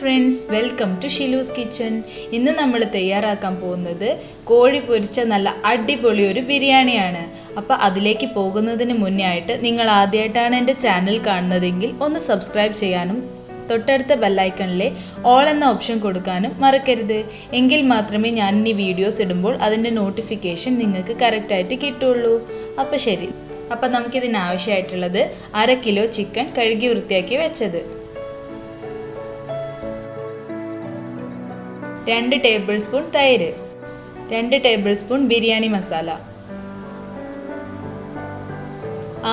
friends, welcome to Shilu's kitchen. ഇന്ന് നമ്മൾ തയ്യാറാക്കാൻ പോകുന്നത് കോഴി പൊരിച്ച നല്ല അടിപൊളി ഒരു ബിരിയാണിയാണ്. അപ്പോൾ അതിലേക്ക് പോകുന്നതിന് മുന്നേ ആയിട്ട് നിങ്ങൾ ആദ്യമായിട്ടാണ് എൻ്റെ ചാനൽ കാണുന്നതെങ്കിൽ ഒന്ന് സബ്സ്ക്രൈബ് ചെയ്യാനും തൊട്ടടുത്ത ബെൽ ഐക്കണിലെ ഓൾ എന്ന ഓപ്ഷൻ കൊടുക്കാനും മറക്കരുത്. എങ്കിൽ മാത്രമേ ഞാൻ ഇനി വീഡിയോസ് ഇടുമ്പോൾ അതിൻ്റെ നോട്ടിഫിക്കേഷൻ നിങ്ങൾക്ക് കറക്റ്റായിട്ട് കിട്ടുള്ളൂ. അപ്പോൾ ശരി. അപ്പോൾ നമുക്കിതിന് ആവശ്യമായിട്ടുള്ളത് 1/2 കിലോ ചിക്കൻ കഴുകി വൃത്തിയാക്കി വെച്ചത്, 2 ടേബിൾ സ്പൂൺ തൈര്, 2 ടേബിൾ സ്പൂൺ ബിരിയാണി മസാല,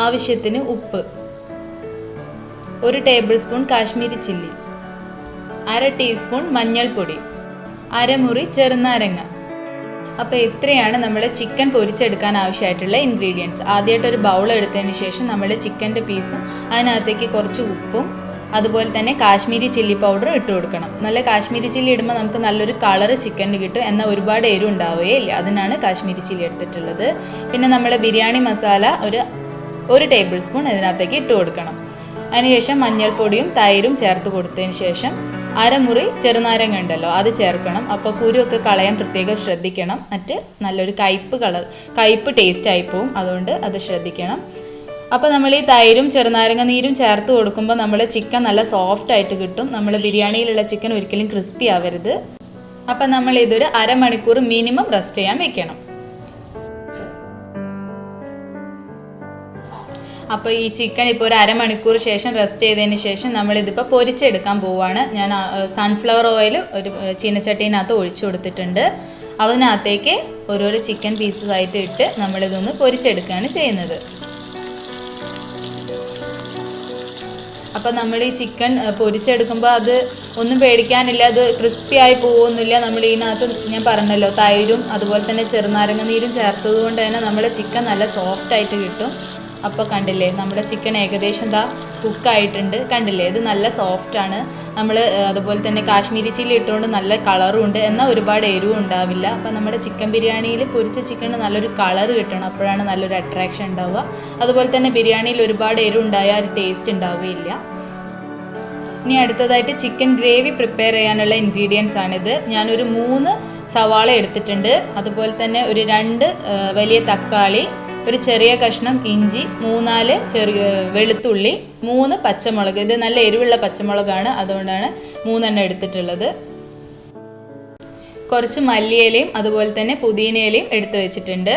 ആവശ്യത്തിന് ഉപ്പ്, 1 table spoon Kashmiri chilli, 1/2 teaspoon മഞ്ഞൾപ്പൊടി, 1/2 മുറി ചെറുനാരങ്ങ. അപ്പോൾ ഇത്രയാണ് നമ്മൾ ചിക്കൻ പൊരിച്ചെടുക്കാൻ ആവശ്യമായിട്ടുള്ള ഇൻഗ്രീഡിയൻസ്. ആദ്യമായിട്ടൊരു ബൗൾ എടുത്തതിന് ശേഷം നമ്മൾ ചിക്കൻ്റെ പീസും അതിനകത്തേക്ക് കുറച്ച് ഉപ്പും അതുപോലെ തന്നെ കാശ്മീരി ചില്ലി പൗഡർ ഇട്ട് കൊടുക്കണം. നല്ല കാശ്മീരി ചില്ലി ഇടുമ്പോൾ നമുക്ക് നല്ലൊരു കളറ് ചിക്കന് കിട്ടും, എന്നാൽ ഒരുപാട് എരിവ് ഉണ്ടാവുകയില്ല. അതിനാണ് കാശ്മീരി ചില്ലി എടുത്തിട്ടുള്ളത്. പിന്നെ നമ്മൾ ബിരിയാണി മസാല ഒരു ടേബിൾ സ്പൂൺ ഇതിനകത്തേക്ക് ഇട്ട് കൊടുക്കണം. അതിനുശേഷം മഞ്ഞൾപ്പൊടിയും തൈരും ചേർത്ത് കൊടുത്തതിന് ശേഷം 1/2 മുറി ചെറുനാരങ്ങ ഉണ്ടല്ലോ അത് ചേർക്കണം. അപ്പോൾ കുരുവൊക്കെ കളയാൻ പ്രത്യേകം ശ്രദ്ധിക്കണം, മറ്റ് നല്ലൊരു കയ്പ്പ് ടേസ്റ്റ് ആയിപ്പോവും, അതുകൊണ്ട് അത് ശ്രദ്ധിക്കണം. അപ്പോൾ നമ്മൾ ഈ തൈരും ചെറുനാരങ്ങ നീരും ചേർത്ത് കൊടുക്കുമ്പോൾ നമ്മൾ ചിക്കൻ നല്ല സോഫ്റ്റ് ആയിട്ട് കിട്ടും. നമ്മൾ ബിരിയാണിയിലുള്ള ചിക്കൻ ഒരിക്കലും ക്രിസ്പി ആവരുത്. അപ്പോൾ നമ്മൾ ഇതൊരു 1/2 മണിക്കൂർ മിനിമം റെസ്റ്റ് ചെയ്യാൻ വെക്കണം. അപ്പോൾ ഈ ചിക്കൻ ഇപ്പോൾ ഒരു 1/2 മണിക്കൂർ ശേഷം റെസ്റ്റ് ചെയ്തതിന് ശേഷം നമ്മളിതിപ്പോൾ പൊരിച്ചെടുക്കാൻ പോവുകയാണ്. ഞാൻ സൺഫ്ലവർ ഓയിൽ ഒരു ചീനച്ചട്ടീനകത്ത് ഒഴിച്ചു കൊടുത്തിട്ടുണ്ട്. അതിനകത്തേക്ക് ഓരോരോ ചിക്കൻ പീസസ് ആയിട്ട് ഇട്ട് നമ്മളിതൊന്ന് പൊരിച്ചെടുക്കുകയാണ് ചെയ്യുന്നത്. അപ്പോൾ നമ്മൾ ഈ ചിക്കൻ പൊരിച്ചെടുക്കുമ്പോൾ അത് ഒന്നും പേടിക്കാനില്ല, അത് ക്രിസ്പി ആയി പോകുന്നില്ല. നമ്മൾ ഇതിനകത്ത് ഞാൻ പറഞ്ഞല്ലോ തൈരും അതുപോലെ തന്നെ ചെറുനാരങ്ങ നീരും ചേർത്തത് കൊണ്ട് തന്നെ നമ്മുടെ ചിക്കൻ നല്ല സോഫ്റ്റ് ആയിട്ട് കിട്ടും. അപ്പോൾ കണ്ടില്ലേ, നമ്മുടെ ചിക്കൻ ഏകദേശം കുക്കായിട്ടുണ്ട്. കണ്ടില്ലേ, ഇത് നല്ല സോഫ്റ്റാണ്. നമ്മൾ അതുപോലെ തന്നെ കാശ്മീരി ചില്ലി ഇട്ടുകൊണ്ട് നല്ല കളറും ഉണ്ട്, എന്നാൽ ഒരുപാട് എരിവും ഉണ്ടാവില്ല. അപ്പോൾ നമ്മുടെ ചിക്കൻ ബിരിയാണിയിൽ പൊരിച്ച ചിക്കന് നല്ലൊരു കളർ കിട്ടണം, അപ്പോഴാണ് നല്ലൊരു അട്രാക്ഷൻ ഉണ്ടാവുക. അതുപോലെ തന്നെ ബിരിയാണിയിൽ ഒരുപാട് എരിവ് ഉണ്ടായാൽ ടേസ്റ്റ് ഉണ്ടാവുകയില്ല. ഇനി അടുത്തതായിട്ട് ചിക്കൻ ഗ്രേവി പ്രിപ്പയർ ചെയ്യാനുള്ള ഇൻഗ്രീഡിയൻസ് ആണിത്. ഞാനൊരു 3 സവാള എടുത്തിട്ടുണ്ട്, അതുപോലെ തന്നെ ഒരു 2 വലിയ തക്കാളി, ഒരു ചെറിയ കഷ്ണം ഇഞ്ചി, 3-4 ചെറിയ വെളുത്തുള്ളി, 3 പച്ചമുളക്. ഇത് നല്ല എരിവുള്ള പച്ചമുളകാണ്, അതുകൊണ്ടാണ് 3 എണ്ണം എടുത്തിട്ടുള്ളത്. കുറച്ച് മല്ലിയിലയും അതുപോലെ തന്നെ പുതിനയിലയും എടുത്തു വെച്ചിട്ടുണ്ട്.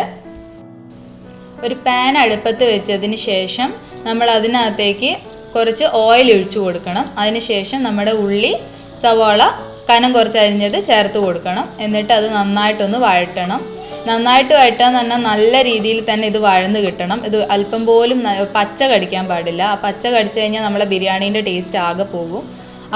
ഒരു പാൻ അടുപ്പത്ത് വെച്ചതിന് ശേഷം നമ്മൾ അതിനകത്തേക്ക് കുറച്ച് ഓയിൽ ഒഴിച്ചു കൊടുക്കണം. അതിനുശേഷം നമ്മുടെ ഉള്ളി, സവാള കനം കുറച്ച് അരിഞ്ഞത് ചേർത്ത് കൊടുക്കണം. എന്നിട്ട് അത് നന്നായിട്ടൊന്ന് വഴറ്റണം. നന്നായിട്ട് വഴറ്റാന്ന് പറഞ്ഞാൽ നല്ല രീതിയിൽ തന്നെ ഇത് വഴന്ന് കിട്ടണം. ഇത് അല്പം പോലും പച്ച കടിക്കാൻ പാടില്ല. ആ പച്ച കടിച്ചു കഴിഞ്ഞാൽ നമ്മളെ ബിരിയാണീൻ്റെ ടേസ്റ്റ് ആകെ പോകും.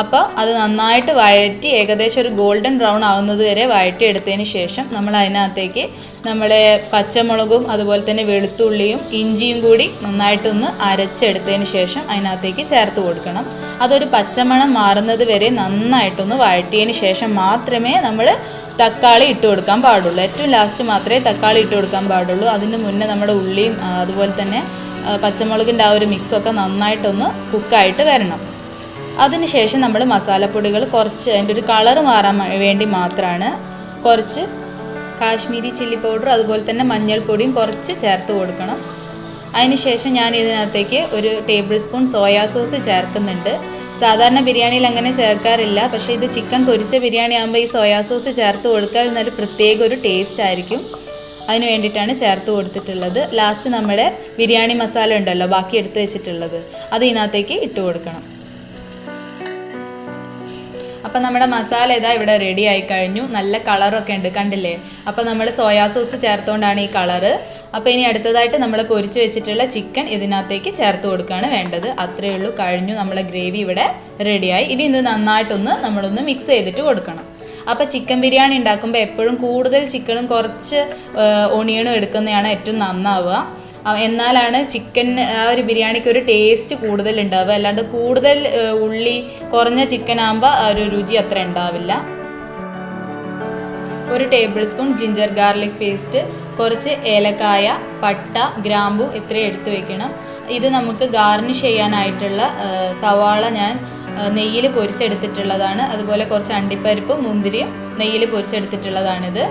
അപ്പോൾ അത് നന്നായിട്ട് വഴറ്റി ഏകദേശം ഒരു ഗോൾഡൻ ബ്രൗൺ ആവുന്നത് വരെ വഴറ്റിയെടുത്തതിന് ശേഷം നമ്മൾ അതിനകത്തേക്ക് നമ്മുടെ പച്ചമുളകും അതുപോലെ തന്നെ വെളുത്തുള്ളിയും ഇഞ്ചിയും കൂടി നന്നായിട്ടൊന്ന് അരച്ചെടുത്തതിന് ശേഷം അതിനകത്തേക്ക് ചേർത്ത് കൊടുക്കണം. അതൊരു പച്ചമണം മാറുന്നത് വരെ നന്നായിട്ടൊന്ന് വഴറ്റിയതിന് ശേഷം മാത്രമേ നമ്മൾ തക്കാളി ഇട്ട് കൊടുക്കാൻ പാടുള്ളൂ. ഏറ്റവും ലാസ്റ്റ് മാത്രമേ തക്കാളി ഇട്ട് കൊടുക്കാൻ പാടുള്ളൂ. അതിന് മുന്നേ നമ്മുടെ ഉള്ളിയും അതുപോലെ തന്നെ പച്ചമുളകിൻ്റെ ആ ഒരു മിക്സൊക്കെ നന്നായിട്ടൊന്ന് കുക്കായിട്ട് വരണം. അതിനുശേഷം നമ്മൾ മസാലപ്പൊടികൾ കുറച്ച് അതിൻ്റെ ഒരു കളറ് മാറാൻ വേണ്ടി മാത്രമാണ് കുറച്ച് കാശ്മീരി ചില്ലി പൗഡർ അതുപോലെ തന്നെ മഞ്ഞൾപ്പൊടിയും കുറച്ച് ചേർത്ത് കൊടുക്കണം. അതിനുശേഷം ഞാൻ ഇതിനകത്തേക്ക് ഒരു ടേബിൾ സ്പൂൺ സോയാ സോസ് ചേർക്കുന്നുണ്ട്. സാധാരണ ബിരിയാണിയിൽ അങ്ങനെ ചേർക്കാറില്ല, പക്ഷേ ഇത് ചിക്കൻ പൊരിച്ച ബിരിയാണി ആകുമ്പോൾ ഈ സോയാ സോസ് ചേർത്ത് കൊടുക്കാൻ എന്നൊരു പ്രത്യേക ഒരു ടേസ്റ്റ് ആയിരിക്കും. അതിന് വേണ്ടിയിട്ടാണ് ചേർത്ത് കൊടുത്തിട്ടുള്ളത്. ലാസ്റ്റ് നമ്മുടെ ബിരിയാണി മസാല ഉണ്ടല്ലോ ബാക്കി എടുത്ത് വെച്ചിട്ടുള്ളത്, അത് ഇതിനകത്തേക്ക് ഇട്ട് കൊടുക്കണം. അപ്പോൾ നമ്മുടെ മസാല ഇതാ ഇവിടെ റെഡി ആയി കഴിഞ്ഞു. നല്ല കളറൊക്കെ ഉണ്ട്, കണ്ടില്ലേ. അപ്പോൾ നമ്മൾ സോയാ സോസ് ചേർത്തുകൊണ്ടാണ് ഈ കളറ്. അപ്പോൾ ഇനി അടുത്തതായിട്ട് നമ്മൾ പൊരിച്ച് വെച്ചിട്ടുള്ള ചിക്കൻ ഇതിനകത്തേക്ക് ചേർത്ത് കൊടുക്കുകയാണ് വേണ്ടത്. അത്രയേ ഉള്ളൂ, കഴിഞ്ഞു. നമ്മളെ ഗ്രേവി ഇവിടെ റെഡിയായി. ഇനി ഇത് നന്നായിട്ടൊന്ന് നമ്മളൊന്ന് മിക്സ് ചെയ്തിട്ട് കൊടുക്കണം. അപ്പോൾ ചിക്കൻ ബിരിയാണി ഉണ്ടാക്കുമ്പോൾ എപ്പോഴും കൂടുതൽ ചിക്കനും കുറച്ച് ഓണിയനും എടുക്കുന്നതാണ് ഏറ്റവും നന്നാവുക. എന്നാലാണ് ചിക്കൻ ആ ഒരു ബിരിയാണിക്ക് ഒരു ടേസ്റ്റ് കൂടുതൽ ഉണ്ടാവുക. അല്ലാണ്ട് കൂടുതൽ ഉള്ളി കുറഞ്ഞ ചിക്കൻ ആകുമ്പോൾ ആ ഒരു രുചി അത്ര ഉണ്ടാവില്ല. 1 table spoon ginger garlic paste, കുറച്ച് ഏലക്കായ, പട്ട, ഗ്രാമ്പു ഇത്രയും എടുത്ത് വെക്കണം. ഇത് നമുക്ക് ഗാർണിഷ് ചെയ്യാനായിട്ടുള്ള സവാള ഞാൻ നെയ്യിൽ പൊരിച്ചെടുത്തിട്ടുള്ളതാണ്. അതുപോലെ കുറച്ച് അണ്ടിപ്പരിപ്പും മുന്തിരിയും നെയ്യിൽ പൊരിച്ചെടുത്തിട്ടുള്ളതാണിത്.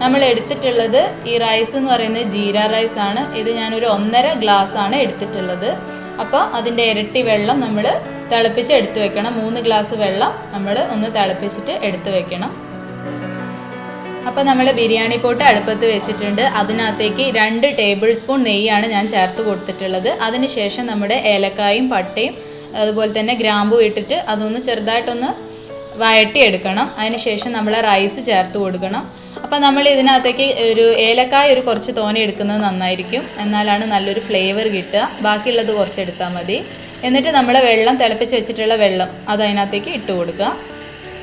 നമ്മൾ എടുത്തിട്ടുള്ളത് ഈ റൈസ് എന്ന് പറയുന്നത് ജീര റൈസ് ആണ്. ഇത് ഞാനൊരു 1.5 ഗ്ലാസ് ആണ് എടുത്തിട്ടുള്ളത്. അപ്പോൾ അതിൻ്റെ ഇരട്ടി വെള്ളം നമ്മൾ തിളപ്പിച്ച് എടുത്ത് വെക്കണം. 3 ഗ്ലാസ് വെള്ളം നമ്മൾ ഒന്ന് തിളപ്പിച്ചിട്ട് എടുത്ത് വെക്കണം. അപ്പോൾ നമ്മൾ ബിരിയാണി പോട്ട് അടുപ്പത്ത് വെച്ചിട്ടുണ്ട്. അതിനകത്തേക്ക് 2 ടേബിൾ സ്പൂൺ നെയ്യാണ് ഞാൻ ചേർത്ത് കൊടുത്തിട്ടുള്ളത്. അതിനുശേഷം നമ്മുടെ ഏലക്കായും പട്ടയും അതുപോലെ തന്നെ ഗ്രാമ്പൂ ഇട്ടിട്ട് അതൊന്ന് ചെറുതായിട്ടൊന്ന് വഴട്ടിയെടുക്കണം. അതിനുശേഷം നമ്മൾ റൈസ് ചേർത്ത് കൊടുക്കണം. അപ്പോൾ നമ്മൾ ഇതിനകത്തേക്ക് ഒരു ഏലക്കായ കുറച്ച് തോനെ എടുക്കുന്നത് നന്നായിരിക്കും, എന്നാലാണ് നല്ലൊരു ഫ്ലേവർ കിട്ടുക. ബാക്കിയുള്ളത് കുറച്ച് എടുത്താൽ മതി. എന്നിട്ട് നമ്മൾ വെള്ളം തിളപ്പിച്ച് വെച്ചിട്ടുള്ള വെള്ളം അത് അതിനകത്തേക്ക് ഇട്ട് കൊടുക്കുക.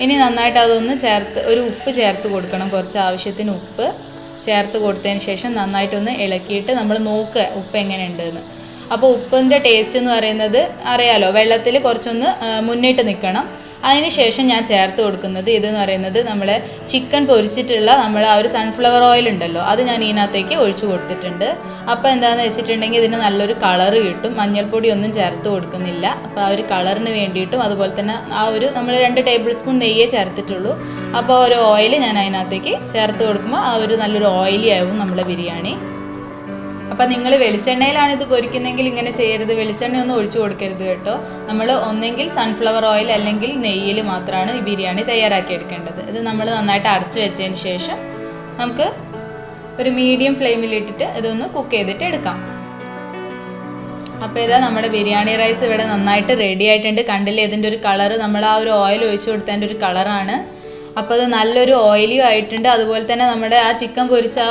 ഇനി നന്നായിട്ട് അതൊന്ന് ഒരു ഉപ്പ് ചേർത്ത് കൊടുക്കണം. കുറച്ച് ആവശ്യത്തിന് ഉപ്പ് ചേർത്ത് കൊടുത്തതിന് ശേഷം നന്നായിട്ടൊന്ന് ഇളക്കിയിട്ട് നമ്മൾ നോക്കുക ഉപ്പ് എങ്ങനെയുണ്ടെന്ന്. അപ്പോൾ ഉപ്പിൻ്റെ ടേസ്റ്റ് എന്ന് പറയുന്നത് അറിയാലോ, വെള്ളത്തിൽ കുറച്ചൊന്ന് മുന്നിട്ട് നിൽക്കണം. അതിന് ശേഷം ഞാൻ ചേർത്ത് കൊടുക്കുന്നത് ഇതെന്ന് പറയുന്നത് നമ്മളെ ചിക്കൻ പൊരിച്ചിട്ടുള്ള നമ്മുടെ ആ ഒരു സൺഫ്ലവർ ഓയിൽ ഉണ്ടല്ലോ, അത് ഞാൻ ഇതിനകത്തേക്ക് ഒഴിച്ചു കൊടുത്തിട്ടുണ്ട്. അപ്പോൾ എന്താണെന്ന് വെച്ചിട്ടുണ്ടെങ്കിൽ ഇതിന് നല്ലൊരു കളറ് കിട്ടും. മഞ്ഞൾപ്പൊടി ഒന്നും ചേർത്ത് കൊടുക്കുന്നില്ല. അപ്പോൾ ആ ഒരു കളറിന് വേണ്ടിയിട്ടും അതുപോലെ തന്നെ നമ്മൾ 2 ടേബിൾ സ്പൂൺ നെയ്യേ ചേർത്തിട്ടുള്ളൂ. അപ്പോൾ ഒരു ഓയിൽ ഞാൻ അതിനകത്തേക്ക് ചേർത്ത് കൊടുക്കുമ്പോൾ ആ ഒരു നല്ലൊരു ഓയിലി ആവും നമ്മുടെ ബിരിയാണി. അപ്പോൾ നിങ്ങൾ വെളിച്ചെണ്ണയിലാണ് ഇത് പൊരിക്കുന്നതെങ്കിൽ ഇങ്ങനെ ചെയ്യരുത്, വെളിച്ചെണ്ണയൊന്നും ഒഴിച്ചു കൊടുക്കരുത് കേട്ടോ. നമ്മൾ ഒന്നെങ്കിൽ സൺഫ്ലവർ ഓയിൽ അല്ലെങ്കിൽ നെയ്യിൽ മാത്രമാണ് ഈ ബിരിയാണി തയ്യാറാക്കി എടുക്കേണ്ടത്. ഇത് നമ്മൾ നന്നായിട്ട് അടച്ചു വെച്ചതിന് ശേഷം നമുക്ക് ഒരു മീഡിയം ഫ്ലെയിമിലിട്ടിട്ട് ഇതൊന്ന് കുക്ക് ചെയ്തിട്ട് എടുക്കാം. അപ്പോൾ ഇതാ നമ്മുടെ ബിരിയാണി റൈസ് ഇവിടെ നന്നായിട്ട് റെഡി ആയിട്ടുണ്ട്. കണ്ടില്ലേ ഇതിൻ്റെ ഒരു കളറ്, നമ്മൾ ആ ഒരു ഓയിൽ ഒഴിച്ചു കൊടുത്തതിൻ്റെ ഒരു കളറാണ്. അപ്പോൾ അത് നല്ലൊരു ഓയിലിയും ആയിട്ടുണ്ട്. അതുപോലെ തന്നെ നമ്മുടെ ആ ചിക്കൻ പൊരിച്ച ആ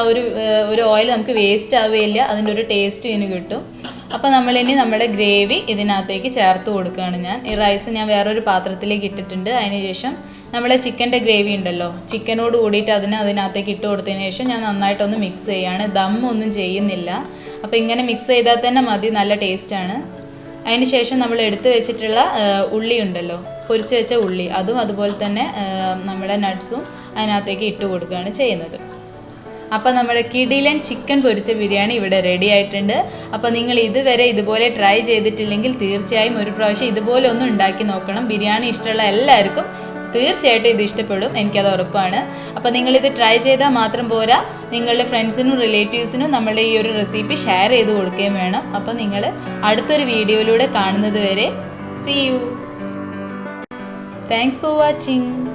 ഒരു ഓയിൽ നമുക്ക് വേസ്റ്റ് ആവുകയില്ല, അതിൻ്റെ ഒരു ടേസ്റ്റ് ഇതിന് കിട്ടും. അപ്പോൾ നമ്മളിനി നമ്മുടെ ഗ്രേവി ഇതിനകത്തേക്ക് ചേർത്ത് കൊടുക്കുകയാണ് ഞാൻ. ഈ റൈസ് ഞാൻ വേറൊരു പാത്രത്തിലേക്ക് ഇട്ടിട്ടുണ്ട്. അതിനുശേഷം നമ്മളെ ചിക്കൻ്റെ ഗ്രേവി ഉണ്ടല്ലോ, ചിക്കനോട് കൂടിയിട്ട് അതിനകത്തേക്ക് ഇട്ട് കൊടുത്തതിന് ശേഷം ഞാൻ നന്നായിട്ടൊന്ന് മിക്സ് ചെയ്യുകയാണ്. ദമ്മൊന്നും ചെയ്യുന്നില്ല. അപ്പോൾ ഇങ്ങനെ മിക്സ് ചെയ്താൽ തന്നെ മതി, നല്ല ടേസ്റ്റാണ്. അതിന് ശേഷം നമ്മൾ എടുത്തു വെച്ചിട്ടുള്ള ഉള്ളി ഉണ്ടല്ലോ, പൊരിച്ച് വെച്ച ഉള്ളി, അതും അതുപോലെ തന്നെ നമ്മുടെ നട്ട്സും അതിനകത്തേക്ക് ഇട്ട് കൊടുക്കുകയാണ് ചെയ്യുന്നത്. അപ്പോൾ നമ്മുടെ കിടിലൻ ചിക്കൻ പൊരിച്ച ബിരിയാണി ഇവിടെ റെഡി ആയിട്ടുണ്ട്. അപ്പോൾ നിങ്ങൾ ഇതുവരെ ഇതുപോലെ ട്രൈ ചെയ്തിട്ടില്ലെങ്കിൽ തീർച്ചയായും ഒരു പ്രാവശ്യം ഇതുപോലെ ഒന്ന് ഉണ്ടാക്കി നോക്കണം. ബിരിയാണി ഇഷ്ടമുള്ള എല്ലാവർക്കും തീർച്ചയായിട്ടും ഇത് ഇഷ്ടപ്പെടും, എനിക്കത് ഉറപ്പാണ്. അപ്പോൾ നിങ്ങളിത് ട്രൈ ചെയ്താൽ മാത്രം പോരാ, നിങ്ങളുടെ ഫ്രണ്ട്സിനും റിലേറ്റീവ്സിനും നമ്മുടെ ഈ ഒരു റെസിപ്പി ഷെയർ ചെയ്ത് കൊടുക്കുകയും വേണം. അപ്പോൾ നിങ്ങൾ അടുത്തൊരു വീഡിയോയിലൂടെ കാണുന്നത് വരെ see you. Thanks for watching.